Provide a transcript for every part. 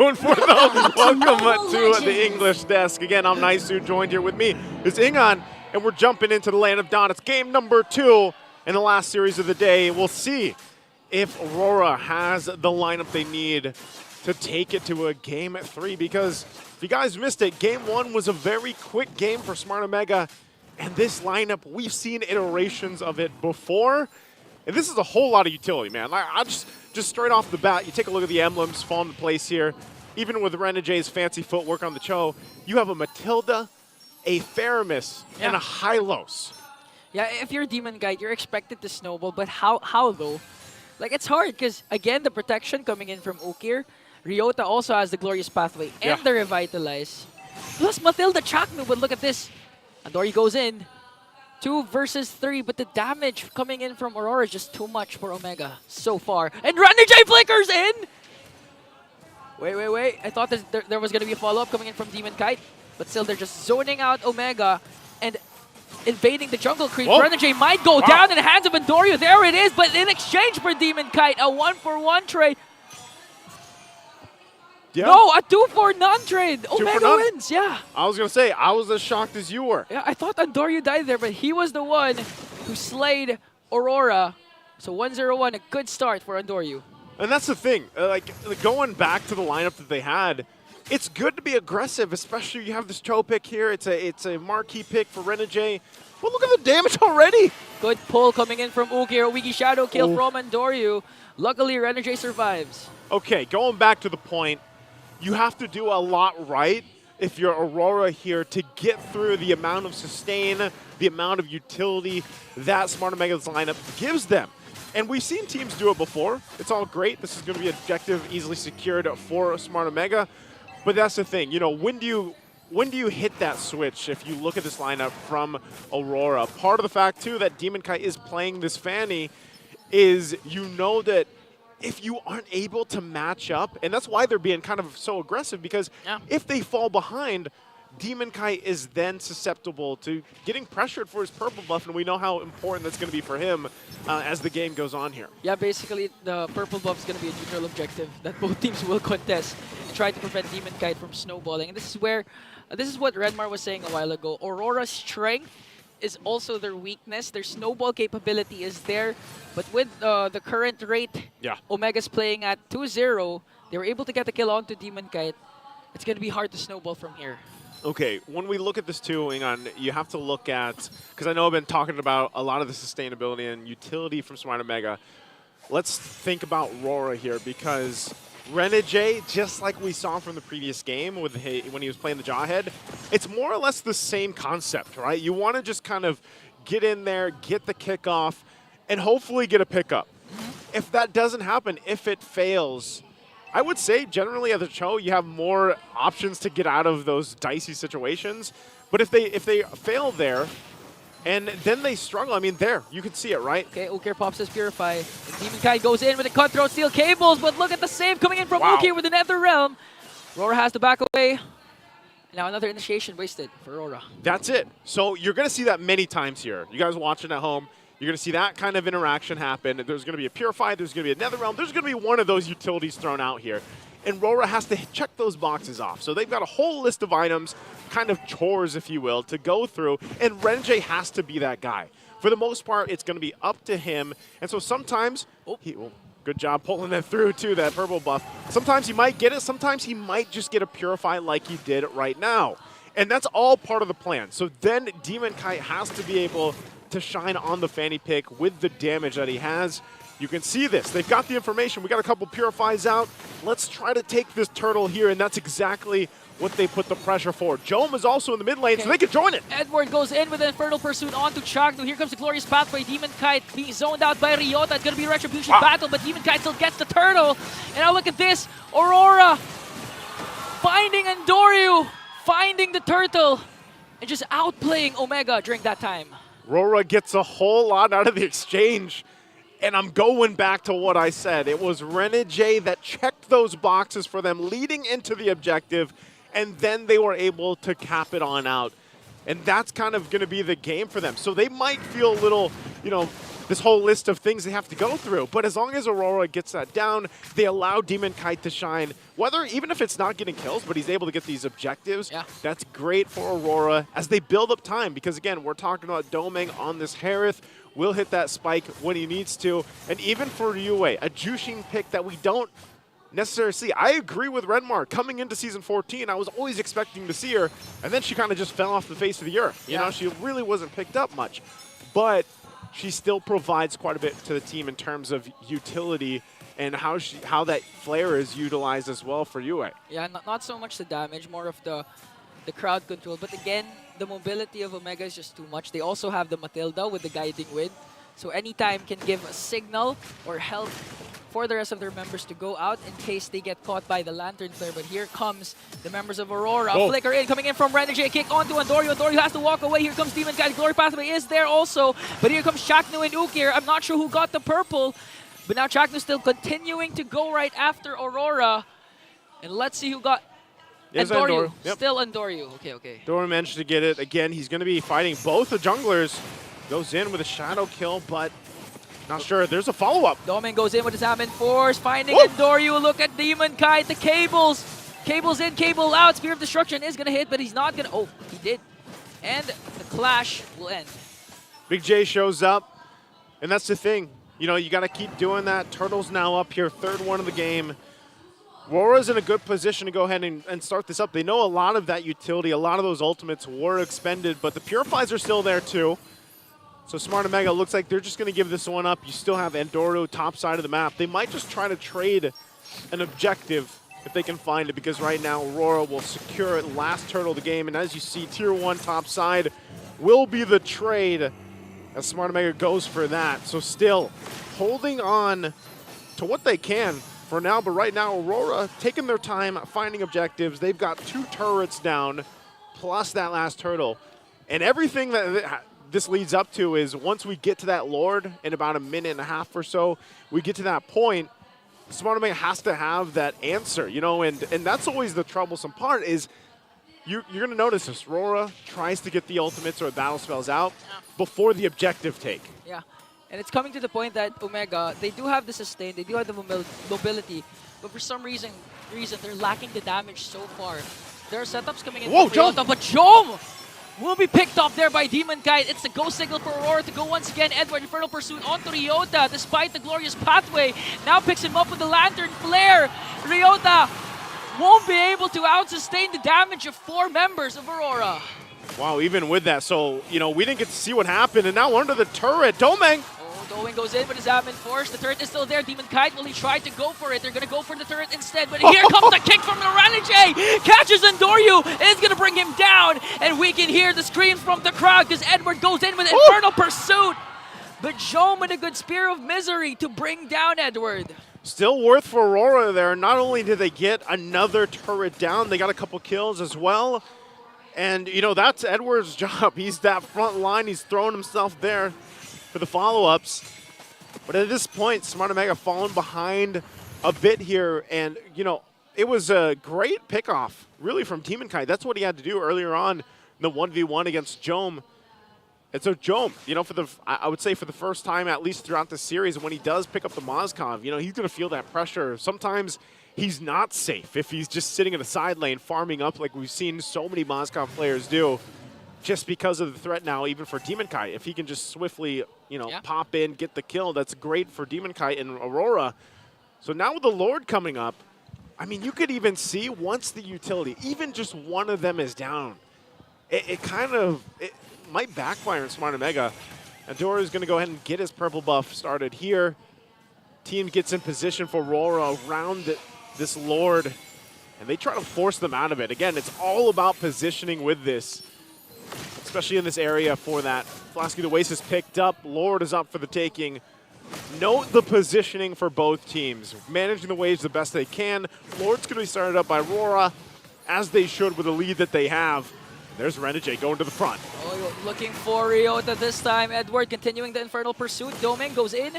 going for, though. Welcome to the English desk. Again, I'm Naisu, joined here with me is Ingan, and we're jumping into the land of Dawn. It's game number 2 in the last series of the day. We'll see if AURORA has the lineup they need to take it to a game at 3, because if you guys missed it, game 1 was a very quick game for Smart Omega, and this lineup, we've seen iterations of it before, and this is a whole lot of utility, man. I just straight off the bat, you take a look at the emblems fall into place here. Even with Renegay's fancy footwork on the Cho, you have a Matilda, a Faramis, and a Hylos. Yeah, if you're Demon Guide, you're expected to snowball, but how though? Like, it's hard because, again, the protection coming in from Ukir. Ryota also has the Glorious Pathway and the Revitalize. Plus Matilda Chaknu, but look at this. Andori goes in. 2 versus 3, but the damage coming in from AURORA is just too much for Omega so far. And Renegay flickers in! Wait. I thought there was going to be a follow-up coming in from Demon Kite, but still they're just zoning out Omega and invading the jungle creep. Renegay might go down in the hands of Andoryu. There it is, but in exchange for Demon Kite, a 1-for-1 trade. Yeah. No, a 2-for-none trade. Omega wins, yeah. I was going to say, I was as shocked as you were. Yeah, I thought Andoryu died there, but he was the one who slayed AURORA. So 1-0-1, a good start for Andoryu. And that's the thing, like going back to the lineup that they had, it's good to be aggressive, especially you have this Cho pick here. It's a marquee pick for Renegay. Well, look at the damage already. Good pull coming in from Ukir. Wiki Shadow kill from Andoryu. Luckily, Renegay survives. Okay, going back to the point, you have to do a lot right if you're AURORA here to get through the amount of sustain, the amount of utility that Smart Omega's lineup gives them. And we've seen teams do it before. It's all great. This is going to be an objective easily secured for Smart Omega. But that's the thing, you know, when do you hit that switch if you look at this lineup from AURORA? Part of the fact, too, that Demon Kite is playing this Fanny is you know that if you aren't able to match up, and that's why they're being kind of so aggressive, because if they fall behind, Demon Kite is then susceptible to getting pressured for his purple buff, and we know how important that's going to be for him as the game goes on here. Yeah, basically the purple buff is going to be a neutral objective that both teams will contest, try to prevent Demon Kite from snowballing. And this is what Redmar was saying a while ago. AURORA's strength is also their weakness. Their snowball capability is there, but with the current rate Omega's playing at 2-0, they were able to get the kill onto Demon Kite. It's going to be hard to snowball from here. Okay, when we look at this too, Ingan, you have to look at, because I know I've been talking about a lot of the sustainability and utility from Smart Omega. Let's think about AURORA here, because Renegay, just like we saw from the previous game with when he was playing the Jawhead, it's more or less the same concept, right? You want to just kind of get in there, get the kickoff, and hopefully get a pickup. If that doesn't happen, if it fails, I would say generally at the Cho, you have more options to get out of those dicey situations. But if they fail there, and then they struggle, I mean, there, you can see it, right? Okay, Ukir pops his Purify. And Demon Kite goes in with the cutthroat steel cables, but look at the save coming in from Ukir with the Nether Realm. AURORA has to back away. Now another initiation wasted for AURORA. That's it. So you're going to see that many times here. You guys watching at home, you're going to see that kind of interaction happen. There's going to be a Purify, there's going to be a Nether Realm, there's going to be one of those utilities thrown out here. And AURORA has to check those boxes off. So they've got a whole list of items, kind of chores, if you will, to go through. And Renegay has to be that guy. For the most part, it's going to be up to him. And so sometimes, good job pulling that through, too, that purple buff. Sometimes he might get it. Sometimes he might just get a Purify like he did right now. And that's all part of the plan. So then Demon Kite has to be able to shine on the Fanny pick with the damage that he has. You can see this. They've got the information. We got a couple Purifies out. Let's try to take this turtle here, and that's exactly what they put the pressure for. Jome is also in the mid lane, so they can join it. Edward goes in with an Infernal Pursuit onto Chaknu. Here comes the Glorious Pathway. Demon Kite being zoned out by Ryota. It's going to be a Retribution battle, but Demon Kite still gets the turtle. And now look at this. AURORA finding Andoryu, finding the turtle, and just outplaying Omega during that time. AURORA gets a whole lot out of the exchange. And I'm going back to what I said. It was Renegay that checked those boxes for them leading into the objective, and then they were able to cap it on out. And that's kind of going to be the game for them. So they might feel a little, you know, this whole list of things they have to go through. But as long as Aurora gets that down, they allow Demon Kite to shine. Even if it's not getting kills, but he's able to get these objectives, that's great for Aurora as they build up time. Because again, we're talking about Domeng on this Harith. Will hit that spike when he needs to. And even for Yue, a Jushin pick that we don't necessarily see. I agree with Redmar. Coming into Season 14, I was always expecting to see her, and then she kind of just fell off the face of the earth. You know, she really wasn't picked up much. But she still provides quite a bit to the team in terms of utility and how that flare is utilized as well for Yue. Yeah, not so much the damage, more of the crowd control. But again, the mobility of Omega is just too much. They also have the Matilda with the guiding wind. So anytime can give a signal or help for the rest of their members to go out in case they get caught by the Lantern Flare. But here comes the members of Aurora. Flicker in, coming in from Renegade. Kick onto Andorio. Andorio has to walk away. Here comes Demon Kite. Glory Pathway is there also. But here comes Chaknu and Ukir. I'm not sure who got the purple. But now Chaknu still continuing to go right after Aurora. And let's see who got Andorio. Still Andorio. Okay. Andorio managed to get it. Again, he's going to be fighting both the junglers. Goes in with a shadow kill, but not sure. There's a follow-up. Domeng goes in with his Salmon Force, finding Andorio. Look at Demon Kite, the cables. Cables in, cable out. Spear of Destruction is going to hit, but he's not going to... Oh, he did. And the clash will end. Big J shows up, and that's the thing. You know, you got to keep doing that. Turtle's now up here, third one of the game. Aurora's in a good position to go ahead and start this up. They know a lot of that utility, a lot of those ultimates were expended, but the Purifies are still there too. So Smart Omega looks like they're just going to give this one up. You still have Andorio top side of the map. They might just try to trade an objective if they can find it, because right now Aurora will secure it last turtle of the game. And as you see, Tier 1 top side will be the trade as Smart Omega goes for that. So still holding on to what they can for now. But right now, Aurora taking their time finding objectives. They've got 2 turrets down plus that last turtle. And everything that this leads up to is once we get to that Lord in about a minute and a half or so, we get to that point, Smart Omega has to have that answer, you know, and that's always the troublesome part is you're going to notice this. Aurora tries to get the ultimates or battle spells out before the objective take. Yeah, and it's coming to the point that Omega, they do have the sustain, they do have the mobility, but for some reason they're lacking the damage so far. There are setups coming in from Ryota, but Jom will be picked off there by Demon Kite. It's the go signal for Aurora to go once again. Edward, Infernal Pursuit onto Ryota, despite the glorious pathway. Now picks him up with the Lantern Flare. Ryota won't be able to out-sustain the damage of 4 members of Aurora. Wow, even with that. So, you know, we didn't get to see what happened, and now under the turret, Domeng. Domeng goes in with his Admin Force. The turret is still there. Demon Kite, will he try to go for it? They're going to go for the turret instead. But here comes the kick from Loranije. Catches Andorio. Is going to bring him down. And we can hear the screams from the crowd because Edward goes in with Infernal Pursuit. But Jom with a good Spear of Misery to bring down Edward. Still worth for Aurora there. Not only did they get another turret down, they got a couple kills as well. And, you know, that's Edward's job. He's that front line. He's throwing himself there for the follow-ups. But at this point, Smart Omega fallen behind a bit here. And, you know, it was a great pickoff, really, from Demon Kite. That's what he had to do earlier on in the 1v1 against Jom. And so Jom, you know, I would say for the first time, at least throughout the series, when he does pick up the Mozkov, you know, he's going to feel that pressure. Sometimes he's not safe if he's just sitting in a side lane farming up like we've seen so many Mozkov players do. Just because of the threat now, even for Demon Kite. If he can just swiftly, you know, pop in, get the kill, that's great for Demon Kite and Aurora. So now with the Lord coming up, I mean, you could even see once the utility, even just one of them is down, it might backfire in Smart Omega. Andorio is going to go ahead and get his purple buff started here. Team gets in position for Aurora around this Lord, and they try to force them out of it. Again, it's all about positioning with this, especially in this area for that. Flasky the Waste is picked up. Lord is up for the taking. Note the positioning for both teams. Managing the waves the best they can. Lord's going to be started up by Aurora, as they should with the lead that they have. There's Renegade going to the front. Oh, looking for Ryota this time. Edward continuing the Infernal Pursuit. Domeng goes in.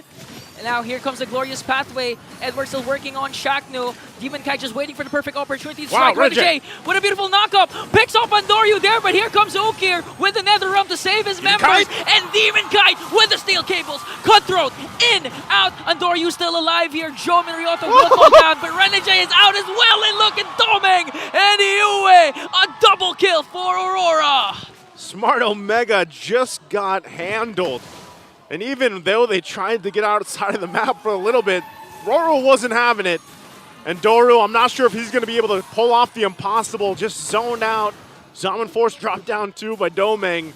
And now here comes the glorious pathway. Edward still working on Shaknu. Demon Kite just waiting for the perfect opportunity to strike. Renegade with a beautiful knockup. Picks off Andoryu there, but here comes Okir with the Nether Realm to save his members. And Demon Kite with the steel cables. Cutthroat in, out. Andoryu still alive here. Jom and Ryota will fall down, but Renegade is out as well. And look at Domeng and Yue. A double kill for Aurora. Smart Omega just got handled. And even though they tried to get outside of the map for a little bit, Roro wasn't having it. And Doru, I'm not sure if he's going to be able to pull off the impossible, just zoned out. Zaman Force dropped down 2 by Domeng.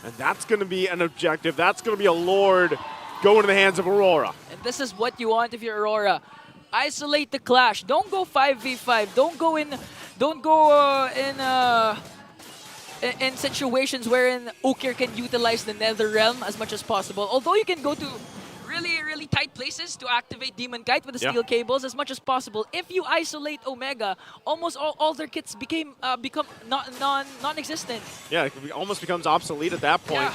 And that's going to be an objective. That's going to be a Lord going to the hands of Aurora. And this is what you want if you're Aurora. Isolate the clash. Don't go 5v5. Don't go in situations wherein Okir can utilize the Nether Realm as much as possible. Although you can go to really tight places to activate Demon Kite with the steel cables as much as possible. If you isolate Omega, almost all their kits become non-existent. Yeah, it almost becomes obsolete at that point. Yeah.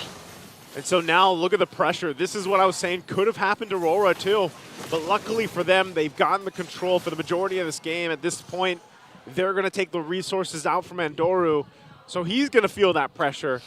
And so now look at the pressure. This is what I was saying could have happened to Aurora too. But luckily for them, they've gotten the control for the majority of this game. At this point, they're going to take the resources out from Andoru. So he's going to feel that pressure.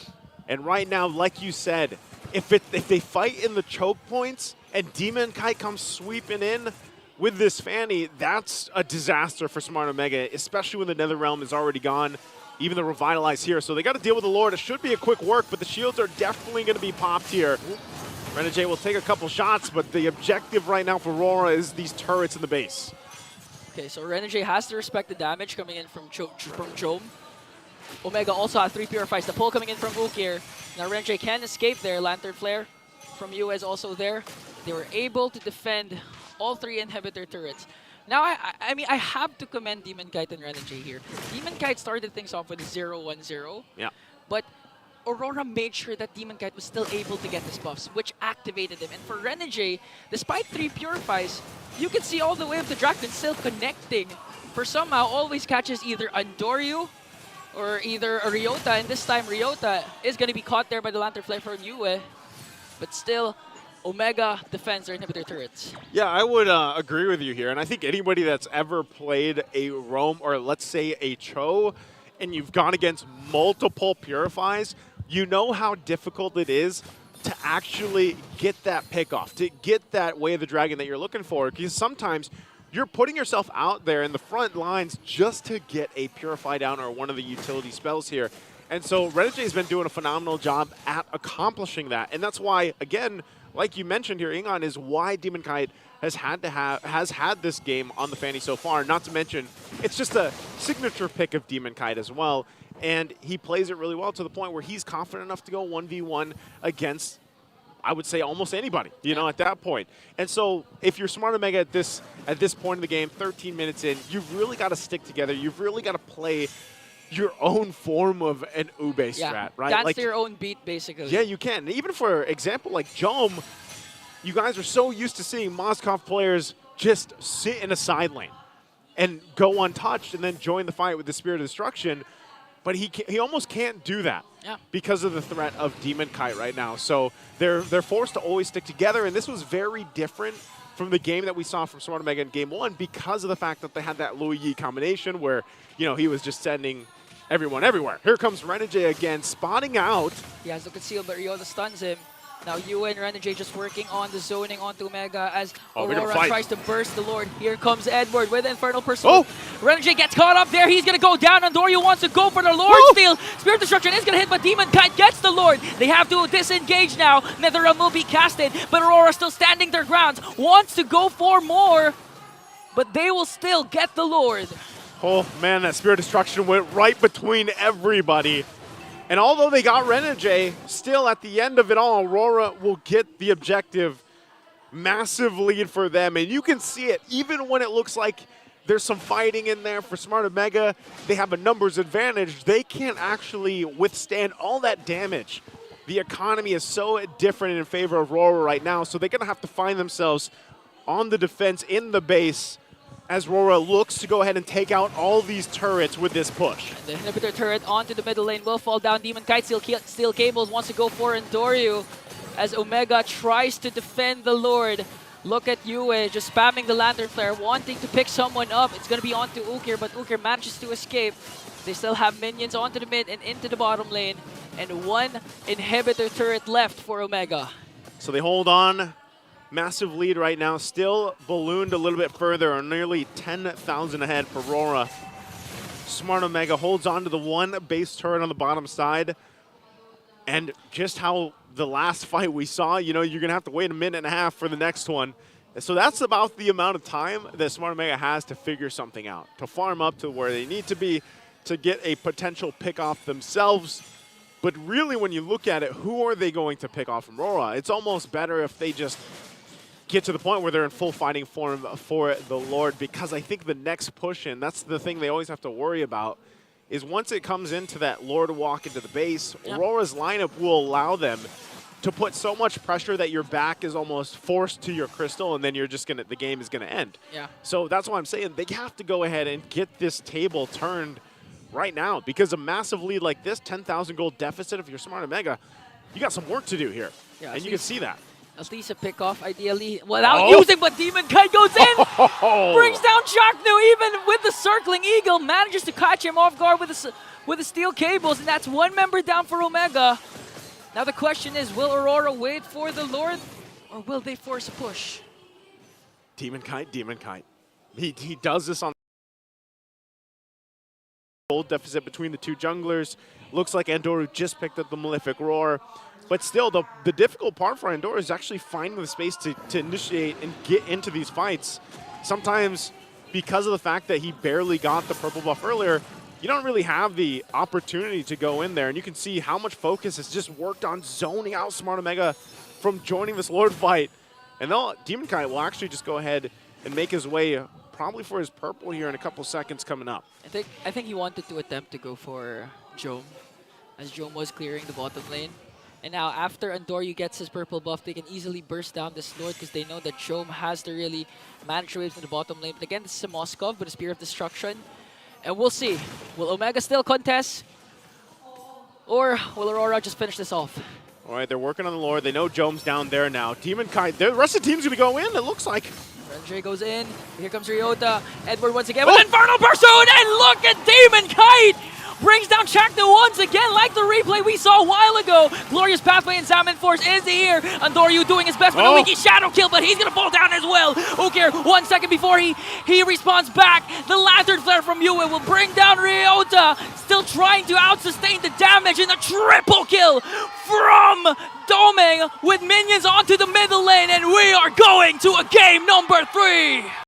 And right now, like you said, if they fight in the choke points and Demon Kite comes sweeping in with this Fanny, that's a disaster for Smart Omega, especially when the Nether Realm is already gone. Even the Revitalize here. So they got to deal with the Lord. It should be a quick work, but the shields are definitely going to be popped here. Renegade will take a couple shots, but the objective right now for Aurora is these turrets in the base. Okay, so Renegade has to respect the damage coming in from Jom. Omega also has 3 Purifies. The pull coming in from Ukir. Now Renegade can escape there. Lantern Flare from Yue is also there. They were able to defend all 3 inhibitor turrets. Now, I mean, I have to commend Demon Kite and Renegade here. Demon Kite started things off with 0-1-0. Yeah. But Aurora made sure that Demon Kite was still able to get his buffs, which activated him. And for Renegade, despite 3 Purifies, you can see all the way up the Dragon still connecting. For somehow, always catches either Andoryu or either a Ryota, and this time Ryota is going to be caught there by the Lantern Flare from Yue. But still, Omega defends their inhibitor turrets. Yeah, I would agree with you here. And I think anybody that's ever played a Roam or let's say a Cho and you've gone against multiple Purifies, you know how difficult it is to actually get that pick off, to get that Way of the Dragon that you're looking for. Because sometimes you're putting yourself out there in the front lines just to get a Purify down or one of the utility spells here. And so Renegade's been doing a phenomenal job at accomplishing that. And that's why, again, like you mentioned here, Ingon, is why Demon Kite has had this game on the Fanny so far. Not to mention, it's just a signature pick of Demon Kite as well. And he plays it really well to the point where he's confident enough to go 1v1 against, I would say, almost anybody, you know, at that point. And so if you're Smart Omega at this point in the game, 13 minutes in, you've really got to stick together. You've really got to play your own form of an Ube strat, right? Dance like, to your own beat, basically. Yeah, you can. Even for example, like Jom, you guys are so used to seeing Moskov players just sit in a side lane and go untouched and then join the fight with the Spirit of Destruction. But he almost can't do that because of the threat of Demon Kite right now. So they're forced to always stick together, and this was very different from the game that we saw from Smart Omega in Game 1 because of the fact that they had that Louis Yi combination where, you know, he was just sending everyone everywhere. Here comes Renegade again, spotting out. He has the conceal, but Ryota stuns him. Now Yue and Renegade just working on the zoning onto Omega as Aurora tries to burst the Lord. Here comes Edward with Infernal Pursuit. Oh! Renegade gets caught up there. He's going to go down. Andoryu wants to go for the Lord steal. Spirit Destruction is going to hit, but Demon Kite gets the Lord. They have to disengage now. NetherRealm will be casted, but Aurora still standing their grounds. Wants to go for more, but they will still get the Lord. Oh man, that Spirit Destruction went right between everybody. And although they got Renegade, still at the end of it all, Aurora will get the objective. Massive lead for them, and you can see it even when it looks like there's some fighting in there for Smart Omega. They have a numbers advantage. They can't actually withstand all that damage. The economy is so different in favor of Aurora right now, so they're going to have to find themselves on the defense in the base as Aurora looks to go ahead and take out all these turrets with this push. The inhibitor turret onto the middle lane will fall down. Demon Kite steel cables wants to go for Andoryu as Omega tries to defend the Lord. Look at Yue just spamming the Lantern Flare, wanting to pick someone up. It's going to be onto Ukir, but Ukir manages to escape. They still have minions onto the mid and into the bottom lane. And one inhibitor turret left for Omega. So they hold on. Massive lead right now. Still ballooned a little bit further, or nearly 10,000 ahead for Aurora. Smart Omega holds on to the one base turret on the bottom side. And just how the last fight we saw, you know, you're going to have to wait a minute and a half for the next one. So that's about the amount of time that Smart Omega has to figure something out, to farm up to where they need to be to get a potential pick off themselves. But really, when you look at it, who are they going to pick off from Aurora? It's almost better if they just get to the point where they're in full fighting form for the Lord, because I think the next push in, that's the thing they always have to worry about, is once it comes into that Lord walk into the base, Aurora's lineup will allow them to put so much pressure that your back is almost forced to your crystal, and then you're just gonna, the game is gonna end. Yeah. So that's why I'm saying they have to go ahead and get this table turned right now, because a massive lead like this, 10,000 gold deficit, if you're Smart Omega, you got some work to do here, and you can see that. At least a pick off, ideally, without using, but Demon Kite goes in, brings down Chaknu, even with the circling eagle, manages to catch him off guard with the steel cables, and that's one member down for Omega. Now the question is, will Aurora wait for the Lord, or will they force a push? Demon Kite, Demon Kite. He does this on gold deficit between the two junglers. Looks like Andoru just picked up the Malefic Roar. But still, the difficult part for Andoru is actually finding the space to initiate and get into these fights. Sometimes, because of the fact that he barely got the purple buff earlier, you don't really have the opportunity to go in there. And you can see how much focus has just worked on zoning out Smart Omega from joining this Lord fight. And Demon Kite will actually just go ahead and make his way probably for his purple here in a couple seconds coming up. I think he wanted to attempt to go for Jome, as Jome was clearing the bottom lane. And now after Andoru gets his purple buff, they can easily burst down this Lord because they know that Jome has to really manage waves in the bottom lane. But again, this is a Moskov with a Spear of Destruction. And we'll see. Will Omega still contest? Or will Aurora just finish this off? All right, they're working on the Lord. They know Jome's down there now. Demon Kite, the rest of the team's going to go in, it looks like. Renjay goes in. Here comes Ryota. Edward once again with Infernal Pursuit. And look at Demon Kite! Brings down Chaknu once again, like the replay we saw a while ago. Glorious Pathway and Salmon Force is here. Andoru doing his best with a Wiki Shadow Kill, but he's going to fall down as well. Ukir, 1 second before he responds back. The Lantern Flare from Yue will bring down Ryota. Still trying to out-sustain the damage in a triple kill from Doming with minions onto the middle lane. And we are going to a game number 3.